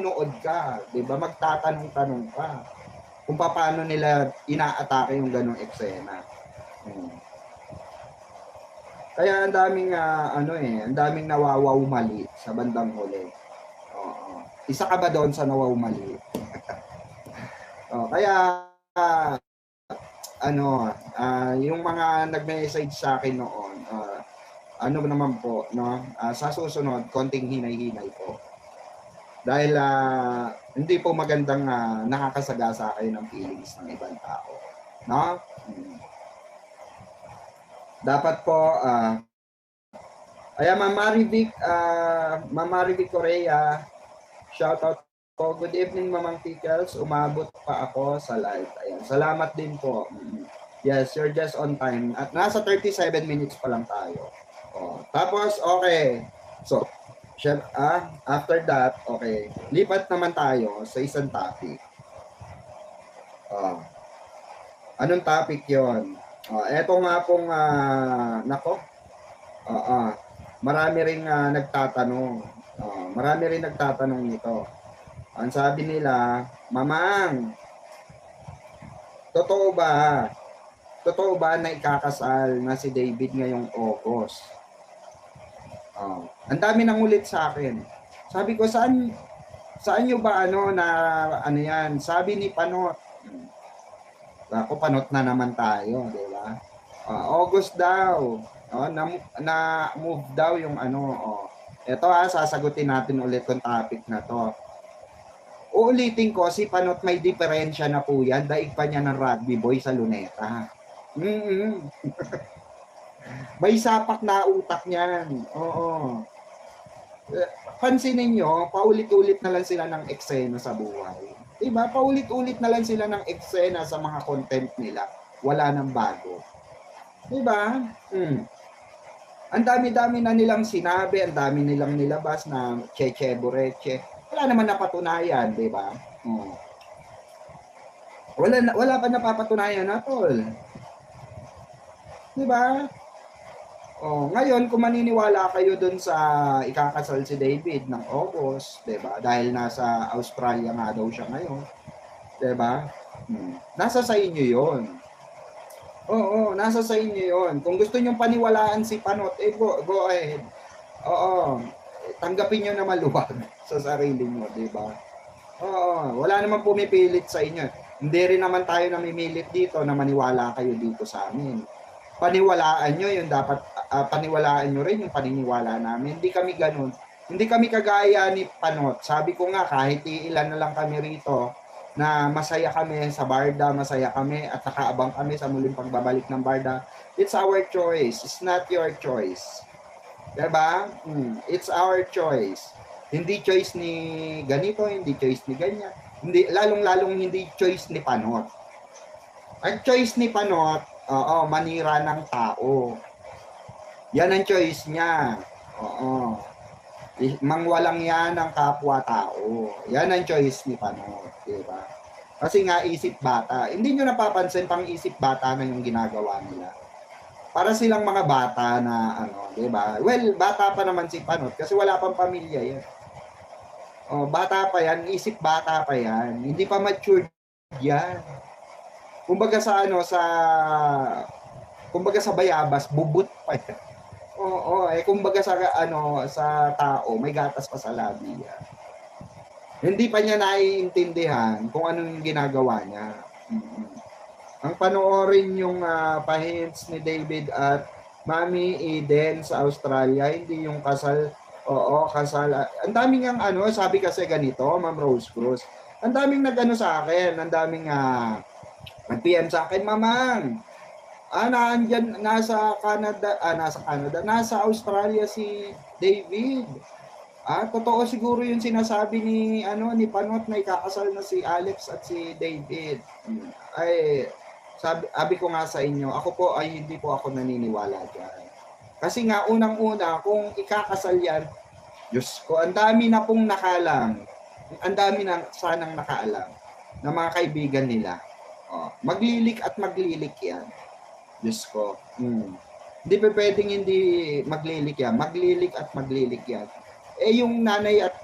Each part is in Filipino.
manonood ka, 'di ba? Magtatanong-tanong ka kung paano nila inaatake yung ganong eksena. Kaya ang daming ang daming nawawaw mali sa bandang huli. Oo. Isa ka ba doon sa nawaw mali? Kaya yung mga nag-message sa akin noon, ano naman po, no? Sa susunod, konting hinay-hinay po. Dahil hindi po magandang nakakasagasa kayo ng feelings ng ibang tao, no? Dapat po ayan, Ma'am Marivic Correa, shoutout po. Good evening, Mamang Pickles. Umabot pa ako sa live. Ayan, salamat din po. Yes, you're just on time. At nasa 37 minutes pa lang tayo. Tapos, okay. So, after that, okay. Lipat naman tayo sa isang topic. Anong topic yon? Eto nga pong, marami ring nagtatanong. Marami rin nagtatanong nito. Ang sabi nila, Mamang, totoo ba na ikakasal na si David ngayong August? Ang dami nang ulit sa akin. Sabi ko, saan nyo ba yan? Sabi ni Panot. Ako, Panot na naman tayo, di ba? August daw. Na-move daw yung Ito sasagutin natin ulit yung topic na to. Uulitin ko, si Panot may diferensya na po yan. Daig pa niya ng rugby boy sa luneta. May sapak na utak niyan. Oo. Pansinin nyo, paulit-ulit na lang sila ng eksena sa buhay. Diba? Paulit-ulit na lang sila ng eksena sa mga content nila. Wala nang bago. Diba? Ang dami-dami na nilang sinabi, ang dami nilang nilabas na cheche bureche. Wala naman napatunayan, di ba? Wala pa napapatunayan na, tol. Di ba? Ngayon, kung maniniwala kayo dun sa ikakasal si David ng August, di ba? Dahil nasa Australia nga daw siya ngayon. Di ba? Nasa sa inyo yon. Oo, nasa sa inyo yon. Kung gusto nyong paniwalaan si Panot, go ahead. Oo, tanggapin nyo na maluwag sa sarili nyo, di ba? Oo, wala naman pumipilit sa inyo. Hindi rin naman tayo namimilit dito na maniwala kayo dito sa amin. Paniwalaan nyo yung dapat, paniwalaan nyo rin yung paniniwala namin. Hindi kami ganun. Hindi kami kagaya ni Panot. Sabi ko nga, kahit ilan na lang kami rito, na masaya kami sa Barda, masaya kami at nakaabang kami sa muling pagbabalik ng Barda. It's our choice. It's not your choice. Diba? It's our choice. Hindi choice ni ganito, hindi choice ni ganyan. Hindi, lalong-lalong hindi choice ni Panot. Ang choice ni Panot, manira ng tao. Yan ang choice niya. Mangwalang yan ng kapwa-tao. Yan ang choice ni Panot. Diba? Kasi nga isip bata. Hindi nyo napapansin pang isip bata na yung ginagawa nila. Para silang mga bata na diba? Well, bata pa naman si Panot kasi wala pang pamilya yan. Bata pa yan, isip bata pa yan. Hindi pa mature yan. Kumbaga sa bayabas, bubut pa yan. Kumbaga sa tao, may gatas pa sa labi yan. Hindi pa niya naiintindihan kung ano yung ginagawa niya. Ang panoorin yung pahints ni David at Mami Eden sa Australia, hindi yung kasal. Kasal. Ang daming sabi kasi ganito, Ma'am Rose Cruz. Ang daming sa akin, ang daming nag-PM sa akin, Mamang. Naandyan, nasa Canada, nasa Australia si David. Totoo siguro yung sinasabi ni Panot na ikakasal na si Alex at si David. Sabi ko nga sa inyo, ako po ay hindi po ako naniniwala dyan. Kasi nga unang-una, kung ikakasal yan, Diyos ko, ang dami na pong nakalam. Ang dami na sanang nakaalam na mga kaibigan nila. Maglilik at maglilik yan. Diyos ko. Hindi pa pwedeng hindi maglilik yan. Maglilik at maglilik yan. Eh yung nanay at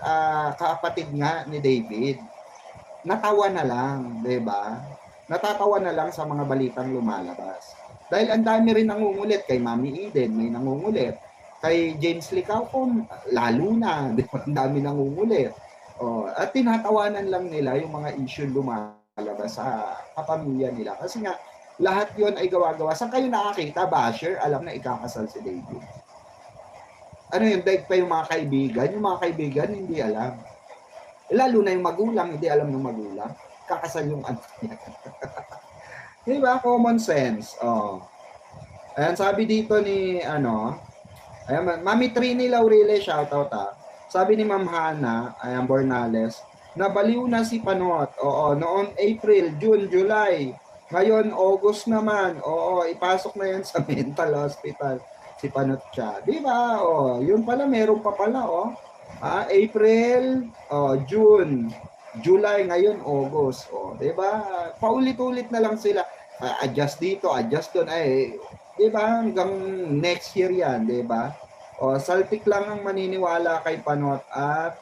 kapatid nga ni David, natawa na lang, 'di ba? Natatawa na lang sa mga balitang lumalabas. Dahil ang dami rin nangungulit kay Mami Eden, may nangungulit. Kay James Licauco, lalo na, 'di ba? Ang dami nangungulit. Oh, at tinatawanan lang nila yung mga issue lumalabas sa kapamilya nila. Kasi nga, lahat yon ay gawa-gawa. Saan kayo nakakita, basher, alam na ikakasal si David? Ano yun, daig pa yung mga kaibigan? Yung mga kaibigan, hindi alam. Lalo na yung magulang, hindi alam ng magulang. Kakasal yung anak niya. Di ba? Common sense. Oh. Ayan, sabi dito ni, ayan, Mami Trini Laurele, shoutout Sabi ni Ma'am Hana, ayan, Bornales, nabaliw na si Panot. Oo, noon April, June, July. Ngayon, August naman. Oo, ipasok na yan sa mental hospital. Si Panot siya. Di ba? Oh, yun pala, meron pa pala, oh. April, June, July, ngayon August. 'Di ba? Paulit-ulit na lang sila. Adjust dito, adjust doon ay 'di ba? Hanggang next year 'yan, 'di ba? Saltik lang ang maniniwala kay Panot at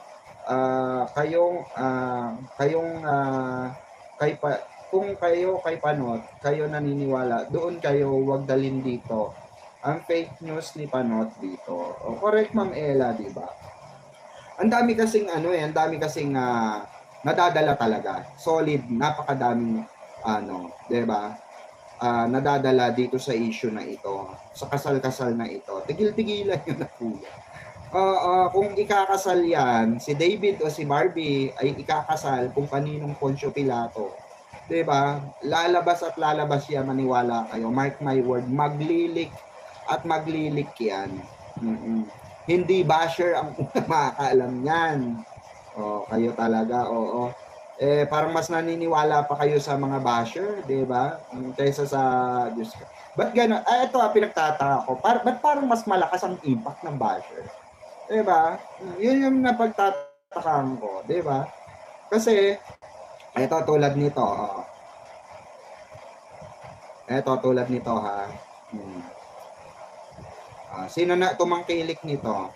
kung kayo kay Panot, kayo naniniwala, doon kayo, wag dalhin dito ang fake news ni Panot dito. Correct, Ma'am Ella, 'di ba? Ang dami kasing ang dami kasing nadadala talaga. Solid, napakadaming 'di ba? Nadadala dito sa issue na ito, sa kasal-kasal na ito. Tigil-tigilan yun na po. Kung ikakasal yan, si David o si Barbie ay ikakasal kung kaninong Poncio Pilato. 'Di ba? Lalabas at lalabas yan, maniwala kayo. Mark my word, maglilik at maglilik yan. Hindi basher ang makakaalam niyan. Kayo talaga, oo. Parang mas naniniwala pa kayo sa mga basher, 'di ba? Kaysa sa Diyos ko. Ba't gano'n? Ito pinagtataka ko. Ba't parang mas malakas ang impact ng basher? 'Di ba? Yun yung napagtatakaan ko, 'di ba? Kasi ito tulad nito, Ito tulad nito ha. Sino na tumangkilik nito?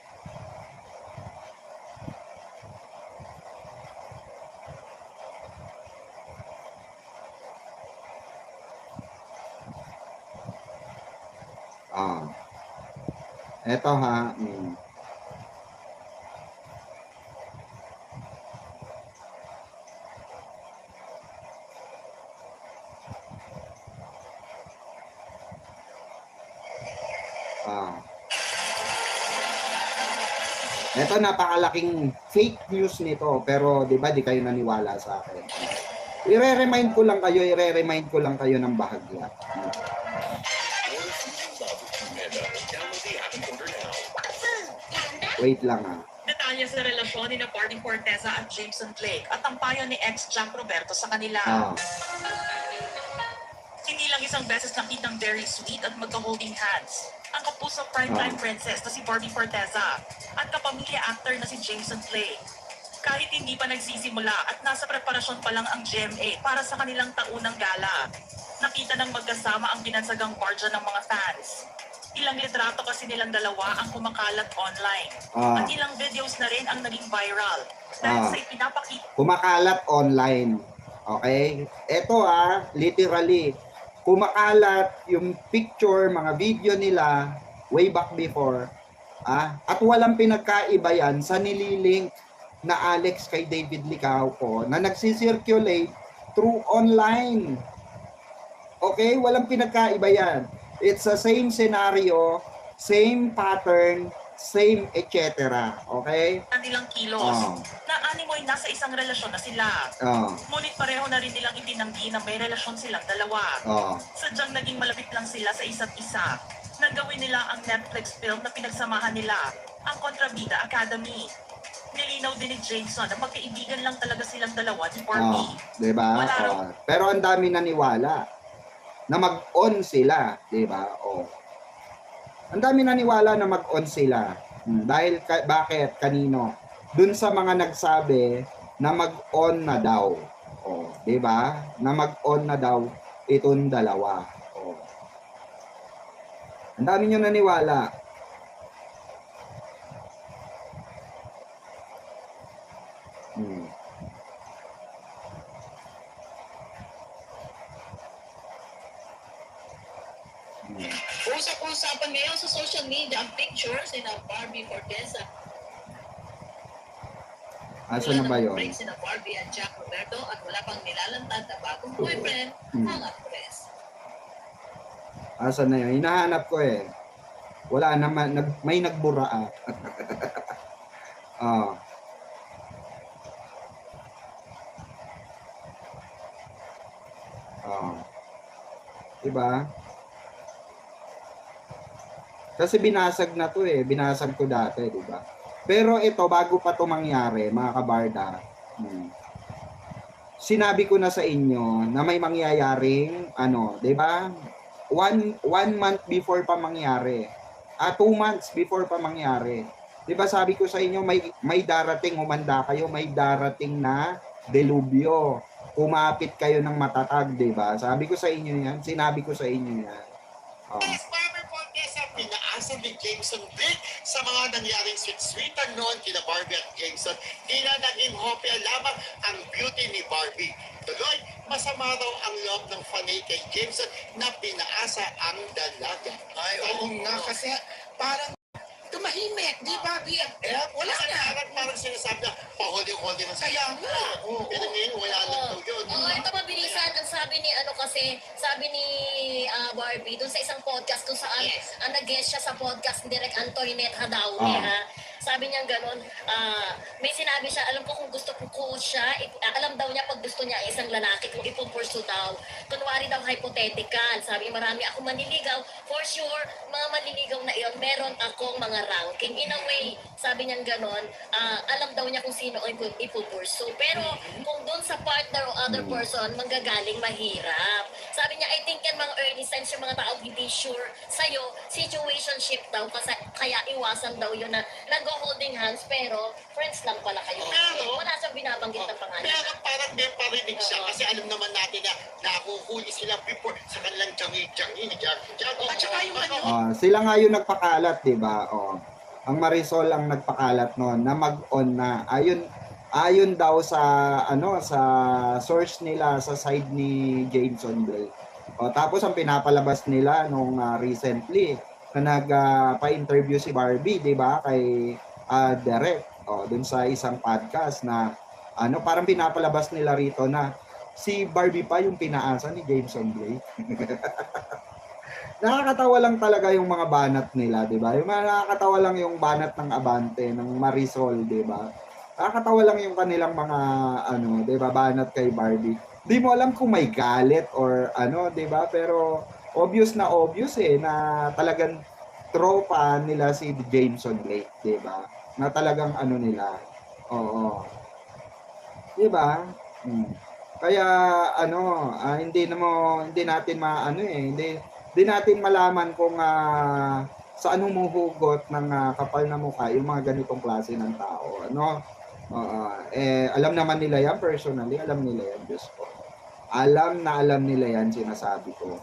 Eto ha. Ito napakalaking fake news nito, pero 'di ba di kayo naniwala sa akin. I-remind ko lang kayo ng bahagya. Wait lang Detalye sa relasyon ni Barbie Forteza at Jameson Blake at ang payo ni ex-Jack Roberto sa kanila. Hindi lang isang beses nakitang very sweet at magka-holding hands ang kapuso primetime princess na si Barbie Forteza at kapamilya actor na si Jameson Blake. Kahit hindi pa nagsisimula at nasa preparasyon pa lang ang GMA para sa kanilang taunang gala, nakita ng magkasama ang binansagang barja ng mga fans. Ilang litrato kasi nilang dalawa ang kumakalat online. At ilang videos na rin ang naging viral dahil sa ipinapakita. Kumakalat online. Okay? Ito literally, kumakalat yung picture, mga video nila way back before. At walang pinagkaiba yan sa nililink na Alex kay David Licauco na nagsisirculate through online. Okay? Walang pinagkaiba yan. It's the same scenario, same pattern, same etc. Okay? Nilang kilos na animoy nasa isang relasyon na sila. Ngunit pareho na rin nilang itinanggi na may relasyon silang dalawa. Sadyang naging malapit lang sila sa isa't isa. Nagawin nila ang Netflix film na pinagsamahan nila, ang Contrabida Academy. Nilinaw din ni Jameson na magkaibigan lang talaga silang dalawa ni Barbie. Diba? Pero ang dami naniwala na mag-on sila, 'di ba? Ang dami naniwala na mag-on sila. Dahil bakit? Kanino? Dun sa mga nagsabi na mag-on na daw. 'Di ba? Na mag-on na daw itong dalawa. Ang dami niyo naniwala. pinag-uusapan ngayon sa social media ang pictures ni Barbie Forteza. Asa na ba yun? Break sina Barbie at Jack Roberto at wala pang nilalantad na bagong boyfriend ang actress. Asa na yun? Hinahanap ko eh. Wala naman, may nagbura ah. Ah. Ah. Diba? Kasi binasag na to eh. Binasag ko dati, diba? Pero ito, bago pa to mangyari, mga kabarda, sinabi ko na sa inyo na may mangyayaring, ano, diba? One month before pa mangyari. 2 months before pa mangyari. Diba sabi ko sa inyo, may darating, humanda kayo, may darating na delubyo. Kumapit kayo ng matatag, diba? Sabi ko sa inyo yan, sinabi ko sa inyo yan. Oh. Yes, Barbie Forteza, pinaasa ni Jameson Blake sa mga nangyaring sweet-sweetan noon kina Barbie at Jameson. Di na naging hopya lamang ang beauty ni Barbie. Tuloy, masama raw ang loob ng fanay kay Jameson na pinaasa ang dalaga. Ay, oo nga, kasi parang tumahimik, di ba, BFF? Wala Kasi na. parang sinasabi na, pahuli-huli na Kaya nga. Oo. Pero ngayon, wala lang daw yun. Oo, ito mabilisan. Ang sabi ni, sabi ni Barbie, dun sa isang podcast kung saan, ang nag-guest siya sa podcast ni Direk Antoinette Hadaoui, ha? Sabi niya gano'n, may sinabi siya, alam ko kung gusto ko siya, alam daw niya pag gusto niya isang lalaki, kung ipupursu daw. Kunwari daw hypothetical, sabi marami akong manliligaw, for sure, mga manliligaw na iyon, meron akong mga ranking. In a way, sabi niya gano'n, alam daw niya kung sino ang ipupursu. Pero kung doon sa partner o other person, manggagaling mahirap. Sabi niya, I think yan mga early signs yung mga tao hindi sure sa'yo, situationship daw, kasi, kaya iwasan daw yun na nag-holding hands, pero friends lang pala kayo. Pero, Wala siyang binabanggit ng pangalan. Pero parang may parinig siya kasi alam naman natin na nakuhuli sila before sa kanilang jangi-jangi ni Jackie. At saka yung ano, Sila nga yung nagpakalat, 'di ba? Ang Marisol ang nagpakalat noon na mag-on na. Ayon daw sa sa source nila sa side ni Jameson Blake. Tapos ang pinapalabas nila nung recently na nagpa-interview si Barbie, 'di ba? Kay Derek, dun sa isang podcast na parang pinapalabas nila rito na si Barbie pa yung pinaasa ni Jameson Blake. Nakakatawa lang talaga yung mga banat nila, 'di ba? Yung nakakatawa lang yung banat ng Abante, ng Marisol, 'di ba? Nakakatawa lang yung kanilang mga 'di ba, banat kay Barbie. Di mo alam kung may galit or 'di ba? Pero obvious na talagang tropa nila si Jameson Blake, 'di ba? Na talagang nila. Oo. 'Di ba? Kaya hindi natin hindi natin malaman kung sa anong muhugot ng kapal na mukha yung mga ganitong klase ng tao, alam naman nila yan personally, alam nila yan, Diyos ko. Alam nila yan, sinasabi ko.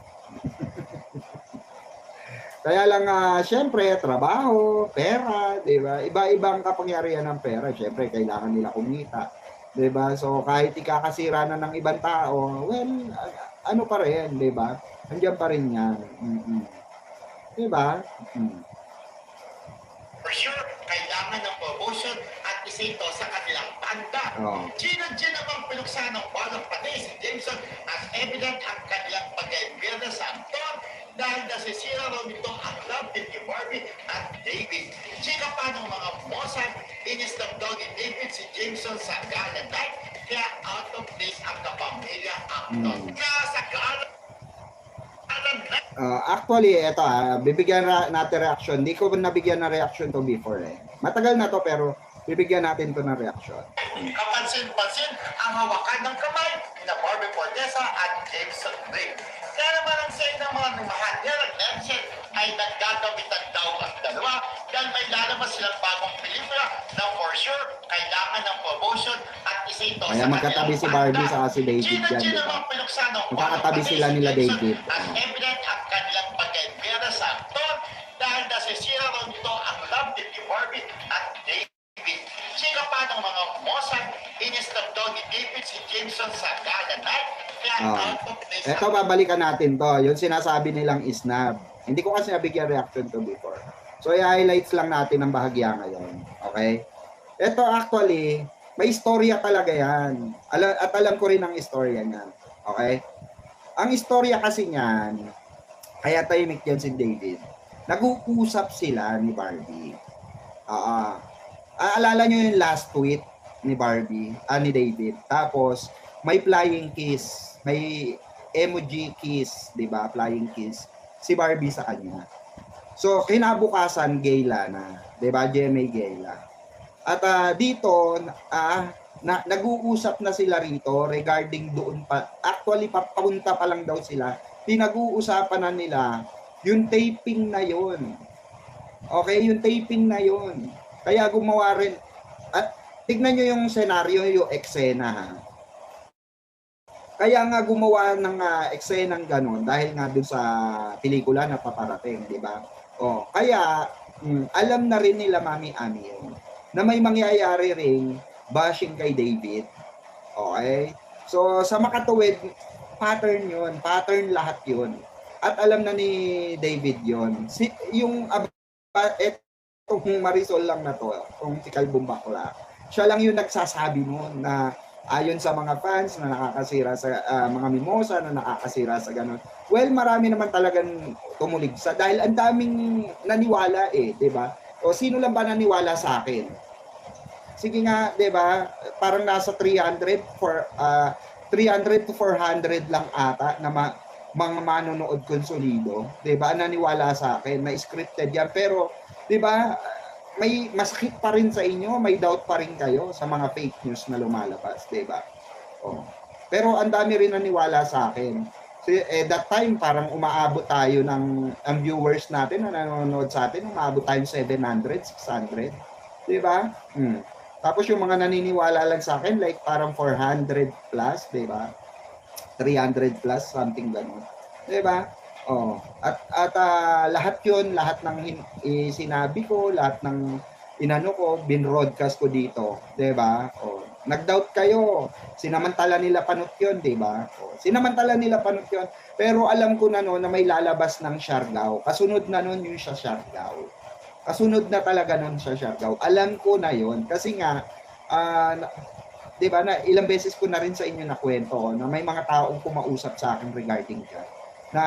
Kaya lang, syempre, trabaho, pera, di ba? Iba-ibang kapangyarihan ng pera, syempre, kailangan nila kumita. Di ba? So, kahit ikakasira na ng ibang tao, well, pa rin, di ba? Andiyan pa rin yan. Di ba? For sure, kailangan ng promotion at isa ito sa kanilang panda. Gina namang pinuksa ng balang pati si Jameson as evident ang kanilang pag-imbirna sa aktor dahil nasisira raw nito ang love team ni Barbie at David. Chika pa ng mga mosan, inistab daw ni David si Jameson sa gala night, kaya out of place ang kapamilya actor. Kaya sa gala actually, eto bibigyan natin reaction. Hindi ko nabigyan ng reaction to before Matagal na to pero bibigyan natin to ng reaction. Kapansin-pansin ang hawakan ng kamay na Barbie Forteza at Jameson Blake. Kaya naman ang say ng mga mahal at Nelson ay nagdagamitan daw ang dalawa dahil may lalabas silang bagong pelikula na for sure kailangan ng promotion at isa ito kaya magkatabi si Barbie sa si David dyan, di ba? Magkakatabi sila nila David. At evident ang kanilang pag-imbira sa aktor dahil nasisira raw nito ang love team ni Barbie at David. Sika pa ng mga mosan, inistab daw ni David si Jameson sa gala night. Kaya out of place. Ito, babalikan natin to. Yung sinasabi nilang isnab. Hindi ko kasi nabigyan reaction to before. So, i-highlights lang natin ang bahagya ngayon. Okay? Ito actually, may istorya talaga yan. At alam ko rin ang istorya niyan. Okay? Ang istorya kasi niyan, kaya tahimik yan si David. Nag-uusap sila ni Barbie. Aalala nyo yung last tweet ni Barbie, ni David. Tapos, may flying kiss. May emoji kiss, di ba? Flying kiss. Si Barbie sa kanya. So, kinabukasan, gayla na. Di ba? GMA gayla. At dito, nag-uusap na sila rito regarding doon pa. Actually, papunta pa lang daw sila. Pinag-uusapan na nila yung taping na yun. Okay, yung taping na yun. Kaya gumawa rin. At tignan nyo yung senaryo, yung eksena ha. Kaya nga gumawa ng eksenang ganun dahil nga dun sa pelikula na paparating, di ba? Kaya alam na rin nila Mami Ami yun, na may mangyayari ring bashing kay David. Okay? So, sa makatuwid, pattern yun. Pattern lahat yun. At alam na ni David yun. Yung etong Marisol lang na to, kung si Kalbong Bakla, siya lang yung nagsasabi noon na ayon sa mga fans na nakakasira sa mga mimosa, na nakakasira sa ganun. Well, marami naman talagang tumuligsa dahil ang daming naniwala di ba? O sino lang ba naniwala sa akin? Sige nga, 'di ba? Parang nasa 300 to 400 lang ata na mga manonood konsolido, 'di ba? Naniwala sa akin na scripted 'yan, pero 'di ba? May masakit pa rin sa inyo, may doubt pa rin kayo sa mga fake news na lumalabas, 'di ba? Pero ang dami rin naniwala sa akin. So, that time parang umaabot tayo ang viewers natin na nanonood sa atin, umaabot tayo 700, 600, 'di ba? Tapos yung mga naniniwala lang sa akin, like parang 400 plus, di ba? 300 plus, something ganun. Di ba? At lahat yun, lahat ng sinabi ko, lahat ng inano ko, binroadcast ko dito. Di ba? Nag-doubt kayo. Sinamantala nila panot yun, di ba? Sinamantala nila panot yun. Pero alam ko na no, na may lalabas ng Siargao. Kasunod na nun yung sa Siargao. Kasunod na talaga nun sa Siargao. Alam ko na yon kasi nga, di ba, na ilang beses ko na rin sa inyo nakwento na may mga taong kumausap sa akin regarding dyan, na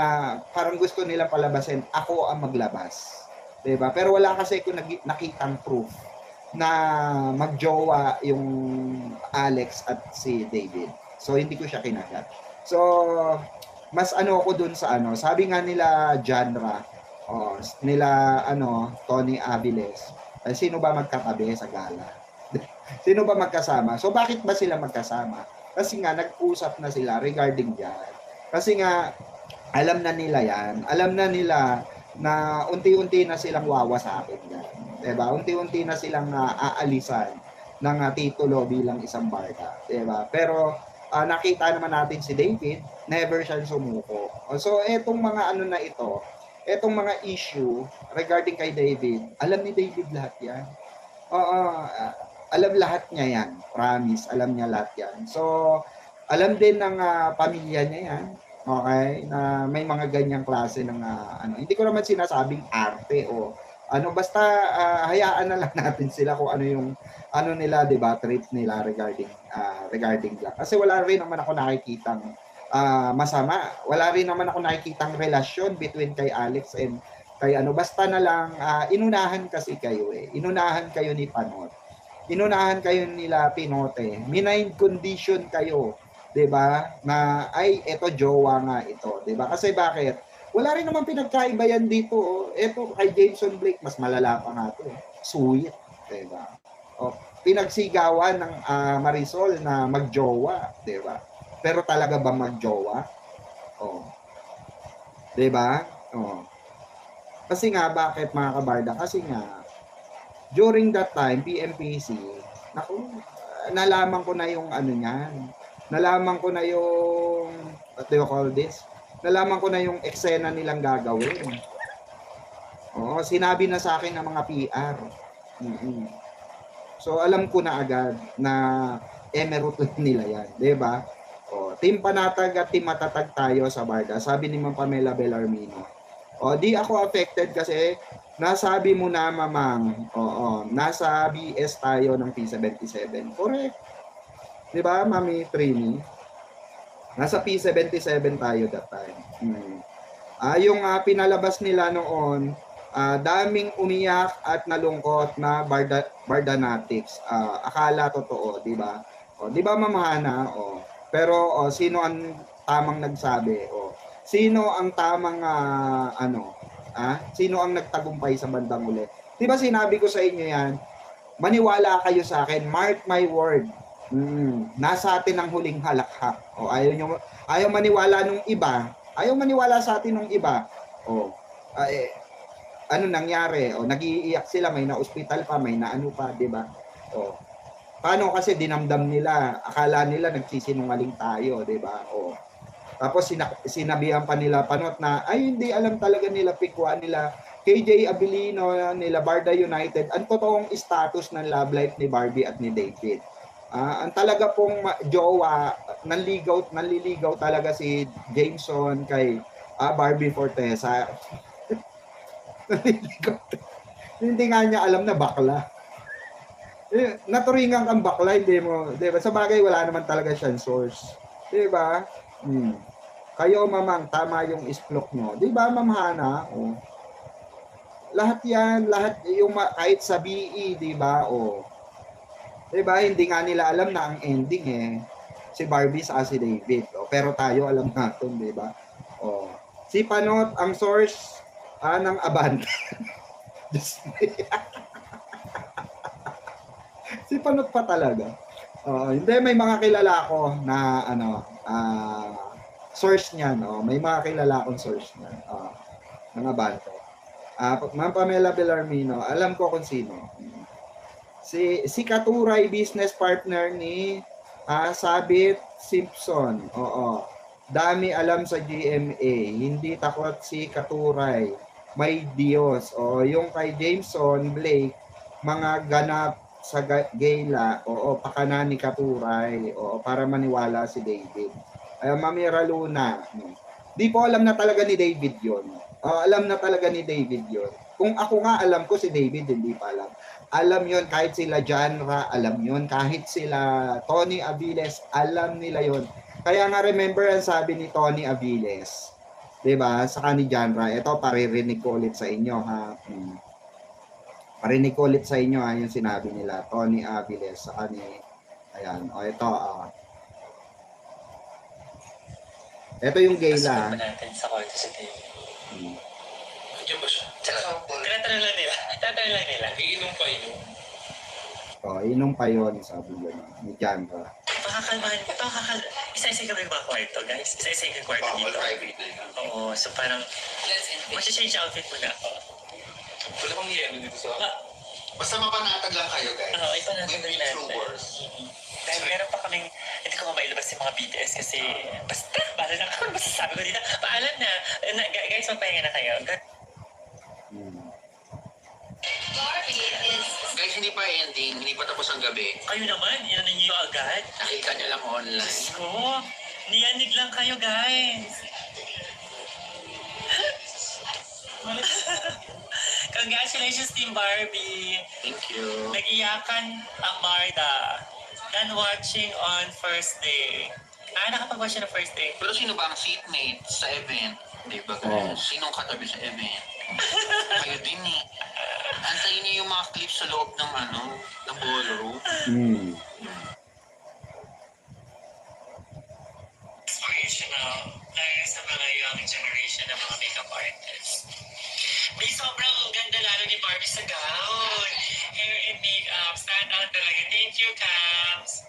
parang gusto nila palabasin, ako ang maglabas. Di ba? Pero wala kasi ko nakitang proof na magjowa yung Alex at si David. So, hindi ko siya kinagat. So, mas ako dun sa sabi nga nila genre, nila Tony Aviles, sino ba magkatabi sa gala? Sino ba magkasama? So bakit ba sila magkasama? Kasi nga nag-usap na sila regarding diyan. Kasi nga alam na nila yan. Alam na nila na unti-unti na silang wawasakin yan. Diba? Unti-unti na silang aalisan ng titulo bilang isang barda. Diba? Pero nakita naman natin si David, never siya sumuko. So etong mga na ito, etong mga issue regarding kay David, alam ni David lahat yan. Alam lahat niya yan. Promise, alam niya lahat yan. So, alam din ng pamilya niya yan. Okay? Na may mga ganyang klase ng hindi ko naman sinasabing arte o basta hayaan na lang natin sila kung ano yung nila, 'di ba, trip nila regarding lang. Kasi wala rin naman ako nakikitang masama. Wala rin naman ako nakikitang relasyon between kay Alex and kay basta na lang inunahan kasi kayo Inunahan kayo ni Panot. Inunahan kayo nila Pinote. Mind condition kayo, 'di ba? Na ay eto jowa nga ito, 'di ba? Kasi bakit? Wala rin naman pinagkaiba yan dito. Eto kay Jameson Blake mas malala pa nga 'to. Sweet, 'di ba? Pinagsigawan ng Marisol na magjowa, 'di ba? Pero talaga ba magjowa? 'Di ba? Kasi nga bakit mga kabarda? Kasi nga during that time PMPC, nalaman ko na yung niyan. Nalaman ko na yung what do you call this? Nalaman ko na yung eksena nilang gagawin. Sinabi na sa akin ng mga PR. So alam ko na agad na emerald nila yan, 'di ba? Team panatag at team matatag tayo sa barda. Sabi ni Ma'am Pamela Bellarmino. O, di ako affected kasi nasabi mo na, mamang. Oo, nasa BS tayo ng P77. Correct. Di ba, Mami Trini? Nasa P77 tayo that time. Yung pinalabas nila noon, daming umiyak at nalungkot na Bardanatics. Akala totoo, di ba? O, di ba, mamahana? O, pero sino ang tamang nagsabi? O, sino ang tamang sino ang nagtagumpay sa bandang uli? Di ba sinabi ko sa inyo yan? Maniwala kayo sa akin, mark my word. Nasa atin ang huling halakhak. O, ayaw maniwala nung iba. Ayaw maniwala sa atin nung iba. O, ano nangyari? O, nag-iiyak sila, may na-hospital pa, may na-ano pa, di ba? O, paano kasi dinamdam nila? Akala nila nagsisinungaling tayo, di ba? O, tapos sinabihan pa nila Panot na, ay hindi alam talaga nila pikwa nila KJ Abilino, nila Barda United, ang totoong status ng love life ni Barbie at ni David. Ang talaga pong jowa, nanliligaw talaga si Jameson kay Barbie Fortesa. Hindi nga niya alam na bakla. Naturingan kang bakla, hindi mo, di ba? Sa bagay, wala naman talaga siyang source. Di ba? Kayo, mamang, tama yung isplok nyo. Di ba, Ma'am Hana? O. Lahat yan, yung kahit sa BE, di ba? O. Di ba, hindi nga nila alam na ang ending si Barbie sa si David. O. Pero tayo alam natin, di ba? O. Si Panot, ang source ng Abante. Si Panot pa talaga. Hindi, may mga kilala ko na source niyan, may mga kilala akong source niyan, mga Abante. Ma'am Pamela Bellarmino, alam ko kung sino. Si Katuray, business partner ni Sabit Simpson. Oo. Dami alam sa GMA. Hindi takot si Katuray. May Diyos. O, yung kay Jameson Blake, mga ganap sa gala, pakana ni Katuray, para maniwala si David. Mamira Luna, di po alam na talaga ni David yon. Alam na talaga ni David yon. Kung ako nga alam ko, si David hindi pa alam. Alam yon, kahit sila Janra, alam yon. Kahit sila Tony Aviles, alam nila yon. Kaya nga remember ang sabi ni Tony Aviles, diba, sa ni Janra, ito paririnig ko ulit sa inyo, ha. Parinig ko ulit sa inyo, yung sinabi nila, Tony Aviles, sa ni, ayan, ito, ito yung gala. Mas natin sa kwarto sa TV. Diyan ba siya? Tinatanong lang nila. Iinom pa yun. Inom pa yun, sabi yun, ni Janra. Pakakalmahan ko. Isa-isa kami mga kwarto, guys. Isa-isa yung kwarto dito. Oo, so parang, mag-change outfit muna ako. Wala bang yelo dito sa... Basta mapanatag lang kayo, guys. Oo, ipanatag lang natin. Dahil meron pa kaming, hindi ko mailabas yung mga BTS kasi basta, paalam na ako, basta sabi ko dito, paalam na. Guys, magpahinga na kayo. Guys, hindi pa ending, hindi pa tapos ang gabi. Kayo naman, inanin niyo agad. Nakita niyo lang online. Diyos ko, niyanig lang kayo, guys. Congratulations, Team Barbie. Thank you. Nag-iyakan ang Marda than watching on first day. Nakapag-watch siya ng first day. Pero sino ba ang seatmate sa event? Di ba, guys? Sinong katabi sa event? Kayo din eh. Antayin niyo yung mga clips sa loob ng ng ballroom. Inspirational dahil sa mga young generation ng mga makeup artists. May sobrang ganda lalo ni Barbie sa gown. Hair and makeup, stand out talaga. Thank you, Cams.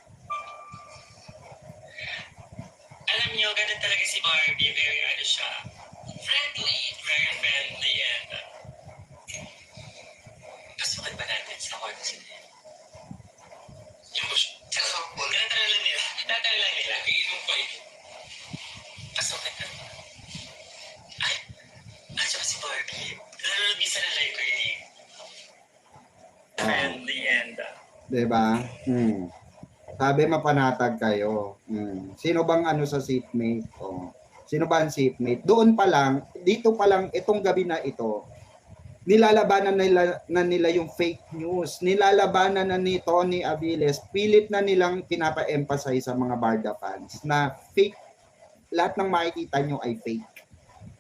Alam niyo, ganun talaga si Barbie. Very siya. Friendly. Very friendly and pasukan ba natin sa kwarto sila? Yung sample. Tatanong lang nila. Iinom pa yun. Pasukan na. Ay, siya si Barbie. Nanonood isa na live ko yun. Friendly and Diba? Sabi mapanatag kayo. Sino bang sa seatmate? Sino ba ang seatmate? Doon pa lang, dito pa lang, itong gabi na ito, nilalabanan nila yung fake news. Nilalabanan na ni Tony Aviles. Pilit na nilang pinapa-emphasize sa mga Barda fans na fake. Lahat ng makikita nyo ay fake.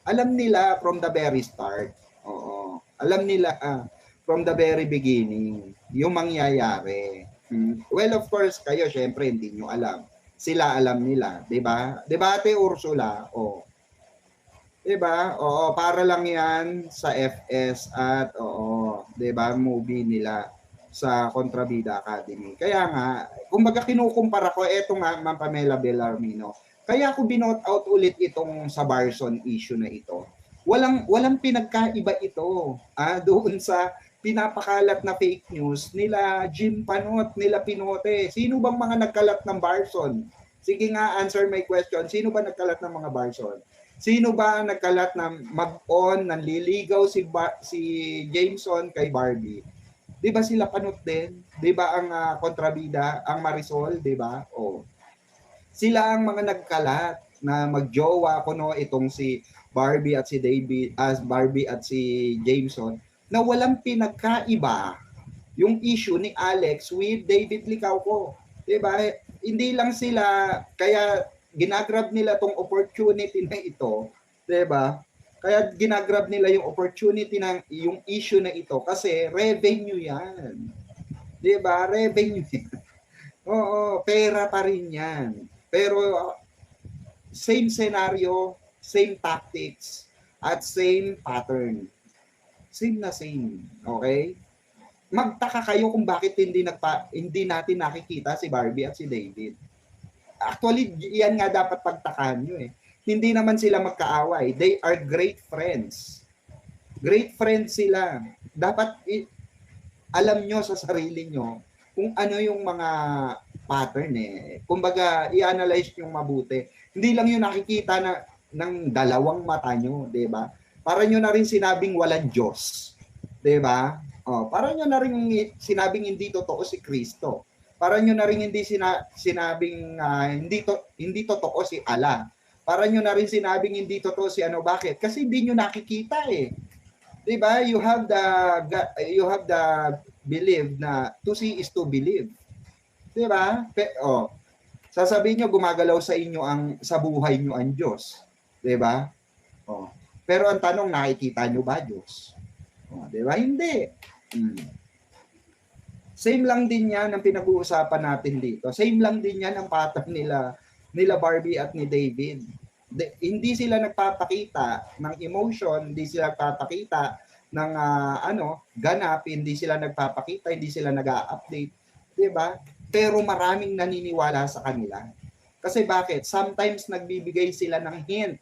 Alam nila from the very start. Oo. Alam nila from the very beginning yung mangyayari. Well, of course, kayo syempre hindi nyo alam. Sila alam nila, 'di ba? Debate Ursula, oh. 'Di ba? Oo, para lang 'yan sa FS at 'di ba, movie nila sa Contrabida Academy. Kaya nga, kumbaga kinukumpara ko eto nga Ma'am Pamela Bellarmino. Kaya ako binout out ulit itong sa Barson issue na ito. Walang pinagkaiba ito doon sa pinapakalat na fake news nila Jim Panot, nila Pinote. Sino bang mga nagkalat ng Barson? Sige nga, answer my question. Sino ba nagkalat ng mga Barson? Sino ba nagkalat ng mag-on, nanliligaw si Jameson kay Barbie? 'Di ba sila Panot din? 'Di ba ang Contrabida, ang Marisol, 'di ba? Oh. Sila ang mga nagkalat na magjowa kuno itong si Barbie at si David, Barbie at si Jameson, na walang pinagkaiba yung issue ni Alex with David Licauco. 'Di ba? Hindi lang sila, kaya ginagrab nila tong opportunity na ito, 'di ba? Kaya ginagrab nila yung opportunity ng yung issue na ito kasi revenue 'yan. 'Di ba? Revenue. Oo, pera pa rin 'yan. Pero same scenario, same tactics, at same pattern. Same na same. Okay? Magtaka kayo kung bakit hindi natin nakikita si Barbie at si David. Actually, yan nga dapat pagtakahan nyo eh. Hindi naman sila magkaaway. They are great friends. Great friends sila. Dapat alam nyo sa sarili nyo kung ano yung mga pattern eh. Kumbaga, i-analyze nyo mabuti. Hindi lang yung nakikita ng dalawang mata nyo, di ba? Para nyo na rin sinabing walang Diyos. Di ba? Para nyo na rin sinabing hindi totoo si Kristo. Para nyo na rin hindi sinabing hindi totoo si Allah. Para nyo na rin sinabing hindi totoo si ano. Bakit? Kasi hindi nyo nakikita eh. 'Di ba? You have the belief na to see is to believe. 'Di ba? Sasabihin nyo gumagalaw sa inyo sa buhay nyo ang Diyos. 'Di ba? Pero ang tanong, nakikita nyo ba Diyos? 'Di ba? Hindi. Same lang din yan ang pinag-uusapan natin dito. Same lang din yan ang pattern nila Barbie at ni David. Hindi sila nagpapakita ng emotion, hindi sila nagpapakita ng ganap, hindi sila nagpapakita, hindi sila nag-a-update, 'di ba? Pero maraming naniniwala sa kanila. Kasi bakit? Sometimes nagbibigay sila ng hint.